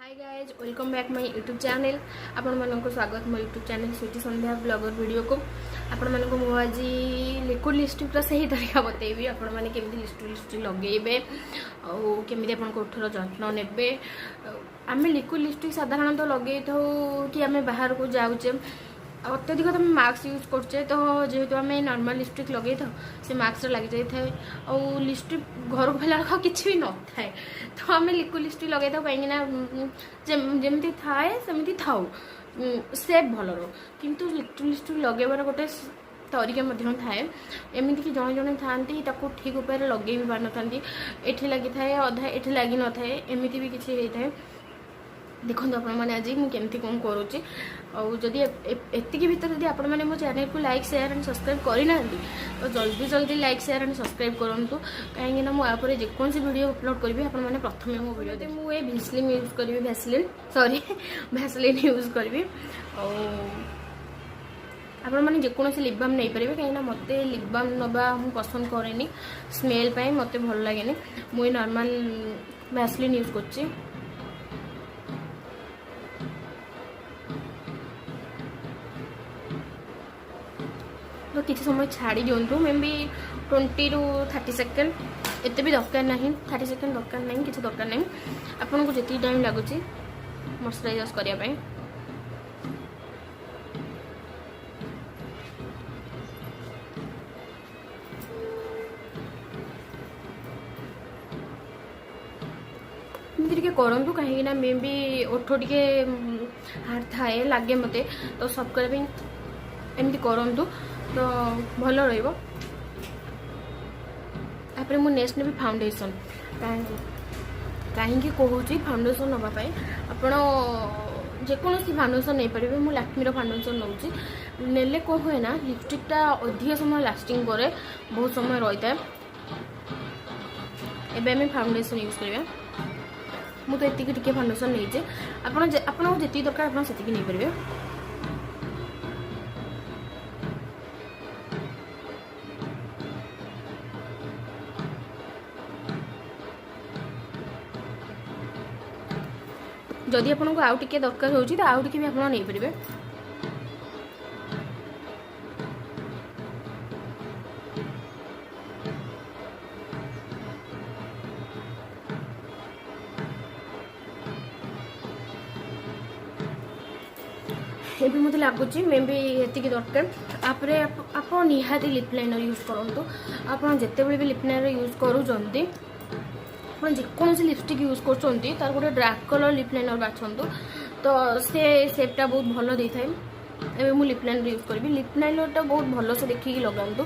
Hi guys welcome back my YouTube channel आपण मानक स्वागत मो यूट्यूब चैनल स्वीटी संध्या ब्लॉगर वीडियो को आपण मानक मो आज लिक्विड लिपस्टिक सही तरीका बतेबी आपण माने केमिति लिपस्टिक लगेबे और केमिति आपण ओठर जत्न नेबे। आमे लिक्विड लिपस्टिक साधारणतः लगे तो कि आमे बाहर को जाउचे अत्यधिक तुम मास्क यूज करचे तो जेहेतु आम नॉर्मल लिपस्टिक लगे था से मास्क लग जाए और लिपस्टिक घर को फेला किसी भी न थाए तो आम लिक्विड लिपस्टिक लगे था कहीं जमी थाए सेमती थाऊ सेप भल रो किंतु लिक्विड लिपस्टिक लगेबार गोटे तरीका थाए एमती कि जड़े जड़े था ठीक उपाय लगे भी पार ना ये लगी थाए अधा ये लगी न थाए एमती भी किसी होता है। देखो आपने आज मुझे कौन करुच्ची और जदि एतिकी भीतर जब आपण मैंने मो चैनल को लाइक शेयर एंड सब्सक्राइब करना तो जल्दी जल्दी लाइक शेयर एंड सब्सक्राइब करूँ कहीं मुझे जेकोसी वीडियो अपलोड करी आपने प्रथम मो वीडियो मुझे भैसलिन यूज करी भैसलिन यूज करी आपण मैंने जेकोसी लिप बाम नहीं पारे कहीं मत लिप बाम नवा मुझे पसंद कैनि स्मेल मत भल लगे मुझे नॉर्मल भैसलिन यूज कर तो किसी समय छाड़ी दिंतु मे बी 20 ରୁ 30 सेकेंड एत भी दरकार ना 30 सेकेंड दरकार ना किसी दरकार ना आपन को जितनी टाइम लगुच मॉइस्चराइज करने करूँ कहीं मे बी ओठ टे हार्ड थाए लगे मत तो सब करने एमती करूँ तो भल रहा मु नेक्स्ट नेबी फाउंडेशन कहीं कहूँ फाउंडेशन नापी आपण जेकोसी फाउंडेशन नहीं पारे मुझे लैक्मी फाउंडेशन नौची नेले कौन हुए ना लिपस्टिकटा अधिक समय लास्टिंग करे बहुत समय रही है। एवं फाउंडेशन यूज करवा मुझे तो ये फाउंडेशन नहीं आपको जी दरकार आप नहीं पारे। जदि आपको आउ टे दरकार हो तो आउ टे भी आप नहीं पारे। ये मत लगुच मे बी ये दरकार आपरे आप निहाती लिप लाइनर यूज करूँ आप जिते भी लिप लाइनर यूज करूँ आप जेकोसी लिपस्टिक यूज कर तार गोटे डार्क कलर लिप लाइनर बाछंतु तो से सेपटा बहुत भल दे थाए। एवं मुझे लिप लाइनर यूज करी लिप लाइनरटा बहुत भल से देखिए लगातु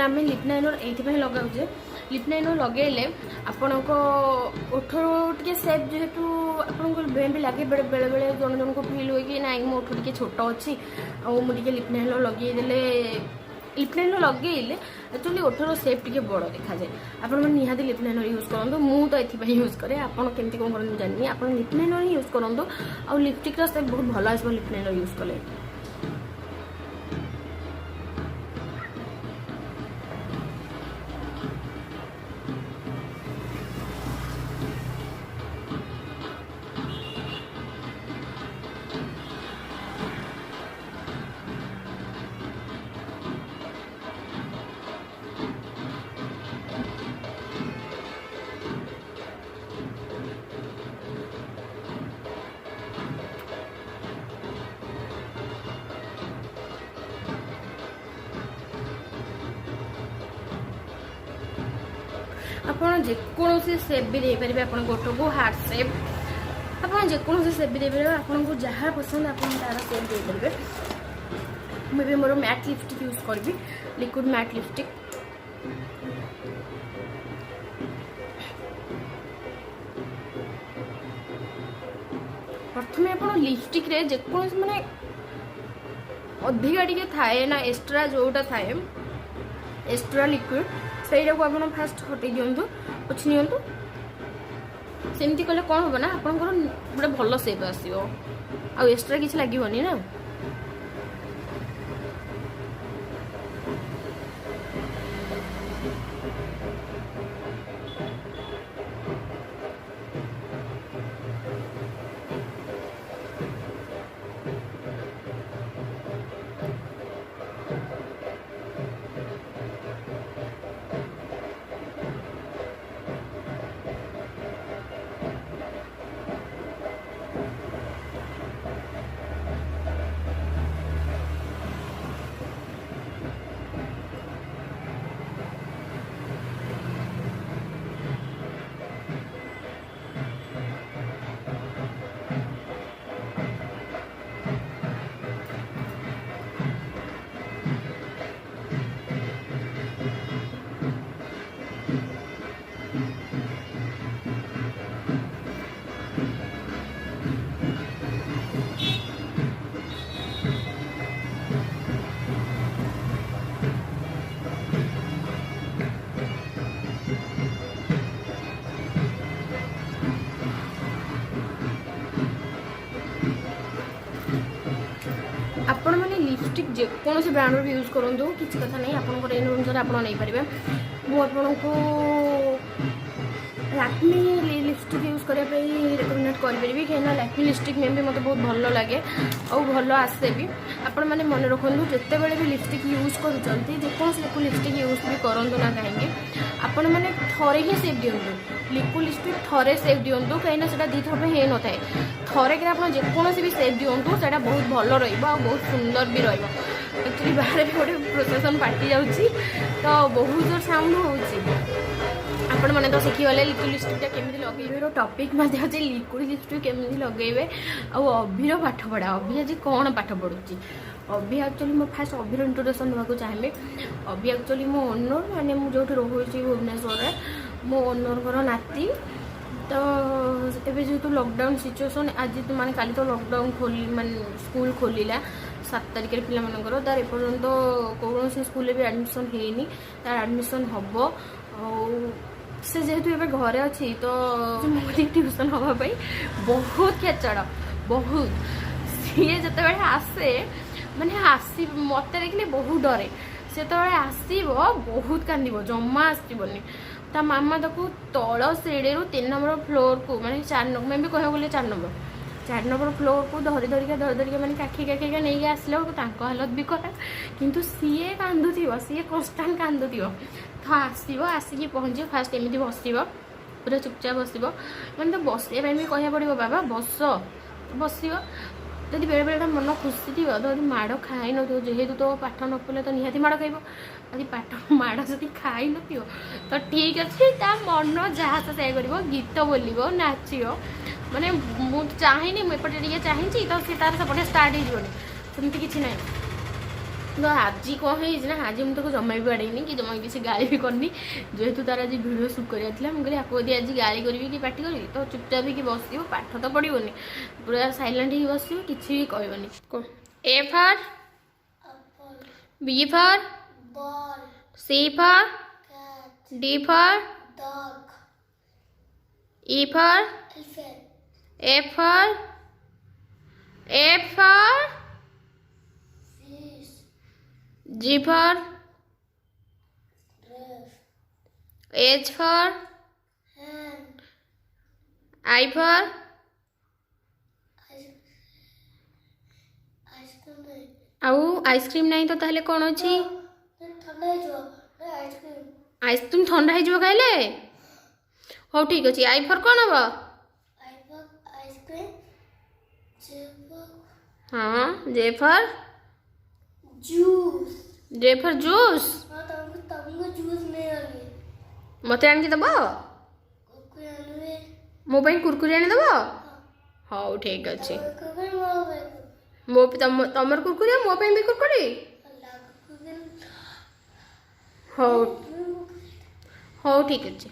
आम लिप लाइनर ये लगाऊे लिप लाइनर लगेले आपण को ओठ टे सेप जेहेतु आपको भी लगे बेले बेले जन जन को फिल हुए कि ना मो ओठ टे छोट अच्छी मुझे लिप लाइनर लगेदेले लिप लाइनर लगेले एक्चुअली ओठर सेप टे बड़ देखा जाए आपने निहाती लिप लाइनर यूज करूँ मु तो ये यूज कै आपड़ी कौन करें जानी आप लिप लाइनर ही यूज करूँ आ लिपस्टिक सेप बहुत भल आस लिप लाइनर यूज कले। आपड़ जेकोसी सेप भी दे पारे आप गोट को हार्ट सेप आप जेकोसी सेप भी दे पारे आपको जहाँ पसंद आप तार सेप दे पारे। मुझे भी मोर मैट लिपस्टिक यूज करी लिक्विड मैट लिपस्टिक प्रथम आप लिपस्टिक रे जेकोसी माने अधिका टे थाए ना एक्स्ट्रा जोटा थाए एक्स्ट्रा लिक्विड सहीटा को आप फास्ट हटे दिंतु पोछि नियंतु सेमती कले कौन हम ना आपंकर गोटे भल सेप आसो आ एक्स्ट्रा किसी लगे ना। जेकोसी ब्रांड भी यूज करूँ किसी कथा नहीं आपंकर इन अनुसार आप नहीं पारे मुझको लैक्मी लिपस्टिक यूज करने रिकमेंड करी कहीं लैक्मी लिपस्टिक में भी मत बहुत भल लगे और भल आसे भी आपण मैंने मन रखु जिते बड़े भी लिपस्टिक यूज करोसी लिपस्टिक यूज भी करूँ ना कहीं आपण मैंने थरे ही सेव दिंतु लिक्विड लिपस्टिक थरे सेव दिंतु कहीं से दी थर हो न था थरे कि आप जेकोसी भी सेव दिंतु से बहुत भल बहुत सुंदर भी एक्चुअली बाहर भी गोटे प्रोसेसन पार्टी जाऊँगी तो बहुत जोर साउंड हो आपण मैंने तो शिखीगले लिक्विड लिपस्टिकटा केमी लगे टॉपिक अच्छे लिक्विड लिपस्टिक केमी लगे अभिर पाठ पढ़ा अभि आज कौन पाठ पढ़ुची अभि एक्चुअली मैं फास्ट अभिर इंट्रोडक्शन देवाक चाहिए अभि एक्चुअली मो ओनर माने मुझे रोचे भुवनेश्वर मो ओनर नाती तो एवं जेहतु लॉकडाउन सिचुएशन आज माने काली तो लॉकडाउन खोली माने स्कूल खोलिला 7 तारिख पिला मानकर तार एपर्यंत कौन स्कूल भी एडमिशन होनी तार एडमिशन हम से जेहेतु ए घरे अच्छी तो मोदी ट्यूशन हाँपाई बहुत खेचड़ बहुत सी जो आसे माने आसी मत देखने बहुत डरे से तो आसब बहुत कांद जमा आसबनी ता मामा ताको तल सीढ़ी 3 नंबर फ्लोर को माने 4 नंबर मैं भी कह गले 4 नंबर फ्लोर को धरी धरिका मैंने काखी नहीं आसला हालत भी खराब किंतु सीए कांदुव सीए कन्स्टांट कांदुव तो आसब आसिक पहुँचे फास्ट एमती बस पूरा चुपचाप बस मैंने तो बसने भी कह पड़ो बाबा बस बस जदि बेले बेले मन खुशी थी तो माड़ खाई न जेहेतु तो पाठ न पढ़ले तो निहाती माड़ खाइब यदि पाठ माड़ जदि खाई न तो ठीक अच्छे मन जहाँ से कर गीत बोलो नाच माने मुझे चाहेनी मुझे टे चाहिए तो सी तार सेपटे स्टार्ट होमती किसी ना तो आज कौन है आज मुझे जमा भी बाड़ेनी कि जमा किसी गाली भी करनी जेहेतु तार आज वीडियो शूट कराला मुझे आपको यदि आज गाली करी कि पार्टी करी तो चुपचाप कि बस पाठ तो पड़ोनी पूरा साइलेंट ही बस किसी भी कहनी A for B for C for D for E for F for G for H for I for आउ आइसक्रीम नहीं तो ताहले कौन अच्छी आइसक्रीम ठंडा हो खाइले हो ठीक अच्छे आई फर कौन हम हाँ जे फर जूस मत आन दब मो कुरकुरी आनी दब हाँ ठीक अच्छे मो तमर कुरकुरी मो भी कुरकुरी हाँ हाँ ठीक अच्छे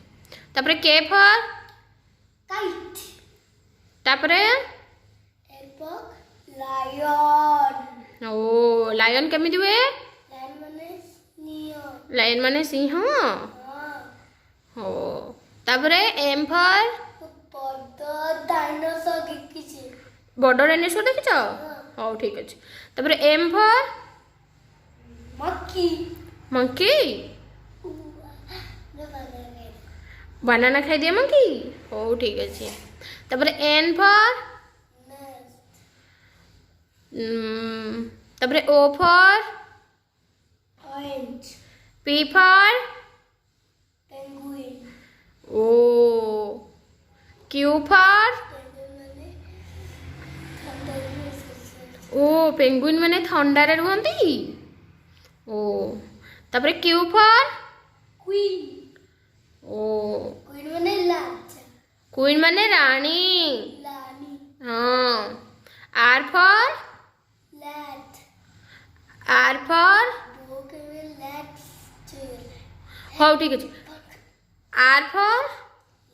तापरे के फर तापरे लायन ओ लायन केमिति हुए लायन माने सिंह हो तापरे एम फर डायनासोर देखिछि बड़ डायनासोर देखिछ हो ठीक अच्छे तापरे एम फर मंकी मंकी बनाना खाई दिया मंकी हो ठीक अच्छे तापरे एन फर तापरे O for orange P for penguin ओ क्यू फॉर ओ पेंगुइन माने ठंडारे रुहंती ओ तापरे क्यू फॉर क्वीन ओ क्वीन माने राजा क्वीन माने रानी हाँ आर फॉर लैट आर फॉर हाँ ठीक है आर फॉर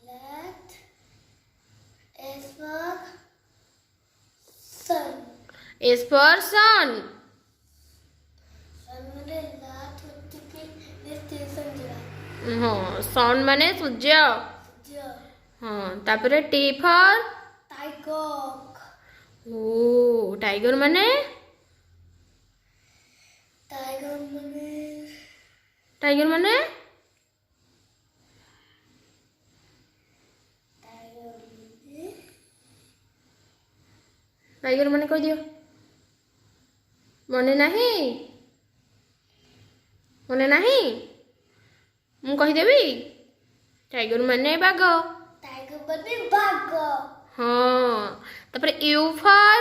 लैट S for sun S for sun माने लाट स्टेशन जरा हाँ सन माने सूर्य हाँ तापरे टी फॉर टाइगर ओ टाइगर माने टाइगर माने टाइगर माने टाइगर माने कह दियो मने नहीं मु कहीदेवी टाइगर माने बाघ टाइगर माने बाघ हाँ तापर यू फॉर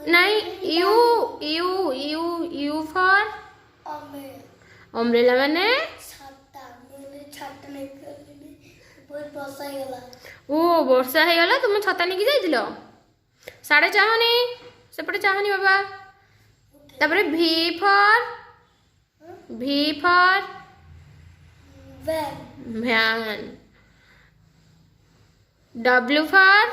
नहीं यू फॉर अम्ब्रेला माने छाता मैंने छाता नहीं करनी बहुत बसा गला ओ वर्षा है गला तुम छता नहीं जाइतिलो साड़े चाहनी सेपटे चाहनी बाबा तापर V for van W for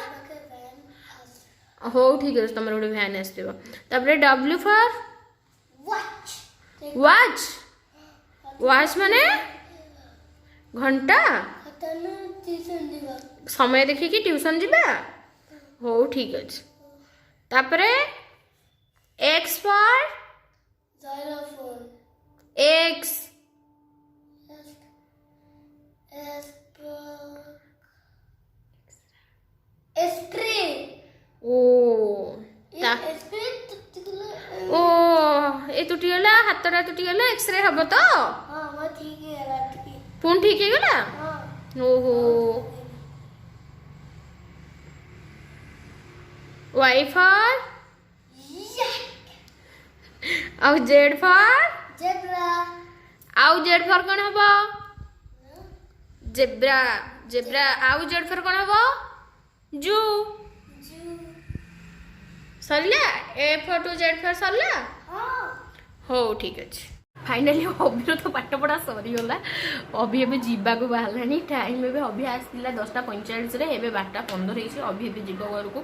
हो ठीक है तुम गोटे भैन आसो तापर डब्ल्यू फॉर वॉच वॉच माने घंटा समय देखिकी ट्यूशन जीवा हो ठीक अच्छे तापर एक्स फॉर एक्स ओ ओ ए तुटीगला हाथटा तुटीगला एक्सरे हम तो पुणी ठीक है गला ओहो वाई फॉर आउ जेड फॉर आउ जेड फॉर कौन हम जेब्रा जेब्रा आउ जेड फॉर कौन हम जू सरला ए फॉर टू जेड फॉर सरला हो ठीक अच्छे फाइनाली अभिर तो पाठ पढ़ा सरीगला अभी एवं जावाक बाहर टाइम एवं अभी आसला 10:45 एवं 12:15 अभी एवं जीव घर को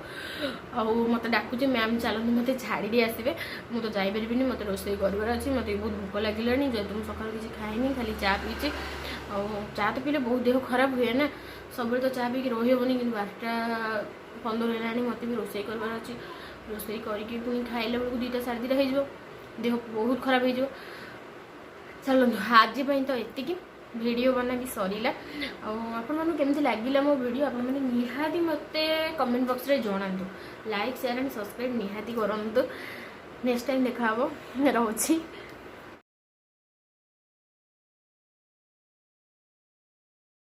मत डाकुचे मैम चलते मत छाड़ी दे आसवे मुझे जापरि मत रोसे कर मत बहुत भूक लगे जेहतु मुझे सका किसी खाएनी खाली चा पीछे चा तो पीले बहुत देह खराब हुए ना सब तो चा पी रही हेनी कि 12:15 है मत भी रोसे कर रोसे करके पुणी खाइला बेलू 2टा 2:30 हो देह बहुत खराब हो चलते आज तो ये वीडियो बना भी सरीला आपमती लगे मो वीडियो आपने निहाती मत कमेंट बॉक्स रे जनातु लाइक शेयर एंड सब्सक्राइब निहाती करूँ नेक्स्ट टाइम देखा रोची।